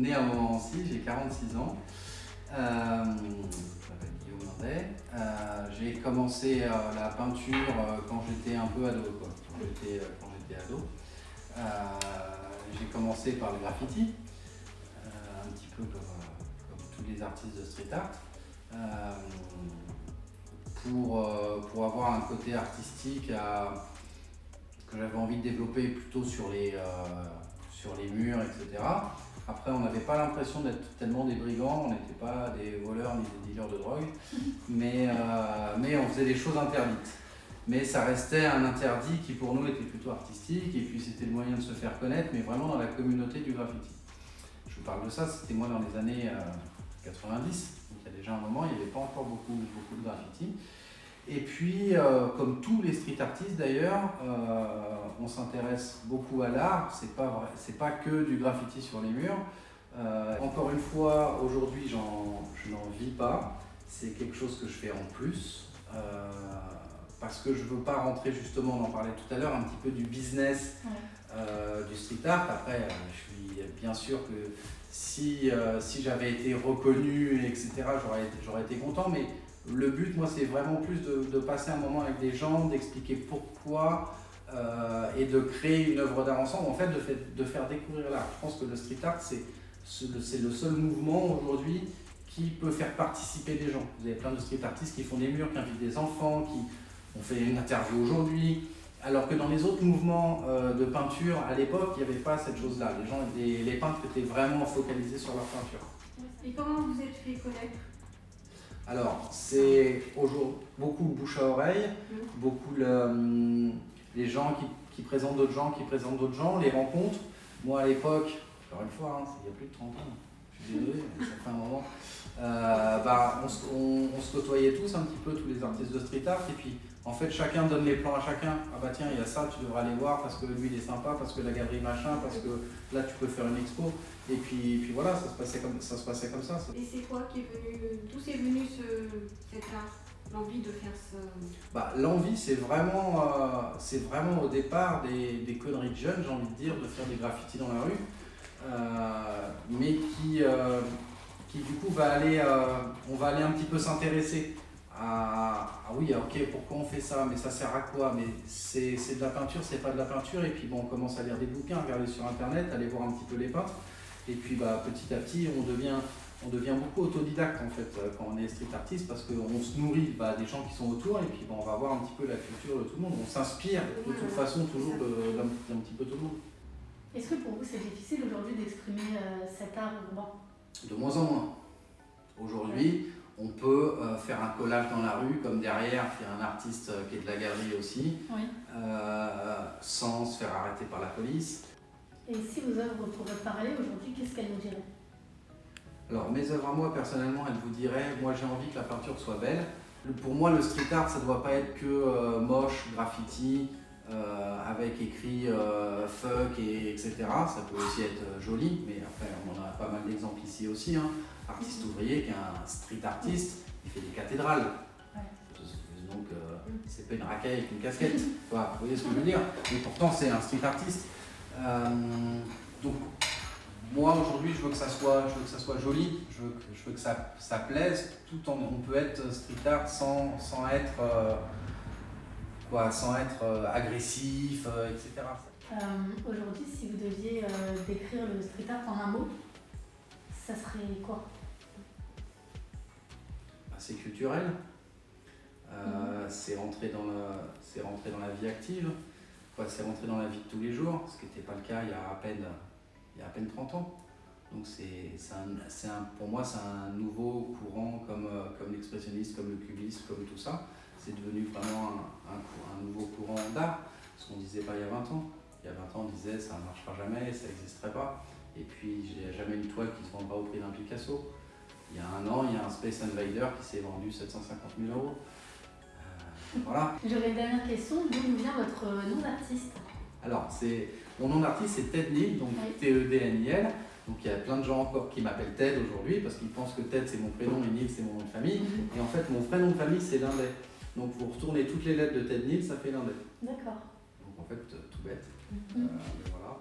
né à Montmorency, j'ai 46 ans. Je m'appelle Guillaume Landais. J'ai commencé la peinture quand j'étais un peu ado, quoi. Quand j'étais ado. J'ai commencé par le graffiti, un petit peu comme tous les artistes de street art. Pour avoir un côté artistique que j'avais envie de développer plutôt sur les murs, etc. Après, on n'avait pas l'impression d'être tellement des brigands, on n'était pas des voleurs ni des dealers de drogue, mais on faisait des choses interdites. Mais ça restait un interdit qui pour nous était plutôt artistique, et puis c'était le moyen de se faire connaître, mais vraiment dans la communauté du graffiti. Je vous parle de ça, c'était moi dans les années 90, donc il y a déjà un moment, il n'y avait pas encore beaucoup de graffiti. Et puis, comme tous les street artistes d'ailleurs, on s'intéresse beaucoup à l'art, c'est pas que du graffiti sur les murs. Encore une fois, aujourd'hui, je n'en vis pas, c'est quelque chose que je fais en plus, parce que je ne veux pas rentrer justement, on en parlait tout à l'heure, un petit peu du business du street art. Après, je suis bien sûr que si j'avais été reconnu, etc., j'aurais été content, mais le but, moi, c'est vraiment plus de passer un moment avec des gens, d'expliquer pourquoi et de créer une œuvre d'art ensemble, en fait, de faire découvrir l'art. Je pense que le street art, c'est le seul mouvement aujourd'hui qui peut faire participer les gens. Vous avez plein de street artistes qui font des murs, qui invitent des enfants, qui ont fait une interview aujourd'hui, alors que dans les autres mouvements de peinture, à l'époque, il n'y avait pas cette chose-là. Les peintres étaient vraiment focalisés sur leur peinture. Et comment vous êtes fait connaître ? Alors, c'est aujourd'hui beaucoup bouche à oreille, beaucoup les gens qui présentent d'autres gens, les rencontres. Moi, à l'époque, encore une fois, il y a plus de 30 ans, je suis désolé, mais ça fait un moment, on se côtoyait tous un petit peu, tous les artistes de street art, et puis en fait, chacun donne les plans à chacun. Ah bah tiens, il y a ça, tu devrais aller voir parce que lui il est sympa, parce que la galerie machin, parce que là tu peux faire une expo. Et puis voilà, ça se passait comme ça. Et c'est quoi qui est venu, d'où c'est venu cet art, l'envie de faire ça ? L'envie, c'est vraiment au départ des conneries de jeunes, j'ai envie de dire, de faire des graffitis dans la rue, mais qui du coup on va aller un petit peu s'intéresser. Oui, ok, pourquoi on fait ça, mais ça sert à quoi, mais c'est de la peinture, c'est pas de la peinture, et puis bon, on commence à lire des bouquins, à regarder sur internet, aller voir un petit peu les peintres, et puis petit à petit on devient beaucoup autodidacte en fait quand on est street artiste, parce qu'on se nourrit des gens qui sont autour, et puis on va voir un petit peu la culture de tout le monde, on s'inspire de toute façon toujours d'un petit peu tout le monde. Est-ce que pour vous c'est difficile aujourd'hui d'exprimer cet art urbain ? De moins en moins. Aujourd'hui, on peut faire un collage dans la rue, comme derrière, il y a un artiste qui est de la galerie aussi, oui. Sans se faire arrêter par la police. Et si vos œuvres pourraient parler aujourd'hui, qu'est-ce qu'elles nous diraient ? Alors, mes œuvres à moi, personnellement, elles vous diraient, moi j'ai envie que la peinture soit belle. Pour moi, le street art, ça ne doit pas être que moche, graffiti, avec écrit fuck, etc. Ça peut aussi être joli, mais après, on en a pas mal d'exemples ici aussi. Artiste ouvrier qui est un street artiste, il fait des cathédrales. Donc c'est pas une racaille avec une casquette. Vous voyez ce que je veux dire? Mais pourtant c'est un street artiste. Donc moi aujourd'hui je veux que ça soit joli, je veux que ça plaise, on peut être street art sans être agressif, etc. Aujourd'hui, si vous deviez décrire le street art en un mot, ça serait quoi? C'est culturel, c'est rentré dans la vie active, c'est rentré dans la vie de tous les jours, ce qui n'était pas le cas il y a à peine 30 ans. Donc pour moi c'est un nouveau courant comme l'expressionniste, comme le cubisme, comme tout ça. C'est devenu vraiment un nouveau courant d'art, ce qu'on ne disait pas il y a 20 ans. Il y a 20 ans, on disait ça ne marchera jamais, ça n'existerait pas. Et puis, il n'y a jamais une toile qui se vendra au prix d'un Picasso. Il y a un an, il y a un Space Invader qui s'est vendu 750 000 €. Voilà. J'aurais une dernière question. D'où nous vient votre nom d'artiste? Alors, mon nom d'artiste, c'est Ted Nil, donc T-E-D-N-I-L. Donc, il y a plein de gens encore qui m'appellent Ted aujourd'hui parce qu'ils pensent que Ted, c'est mon prénom et Nil, c'est mon nom de famille. Et en fait, mon vrai nom de famille, c'est Lindet. Donc, vous retournez toutes les lettres de Ted Nil, ça fait Lindet. D'accord. Donc, en fait, tout bête. Mais voilà.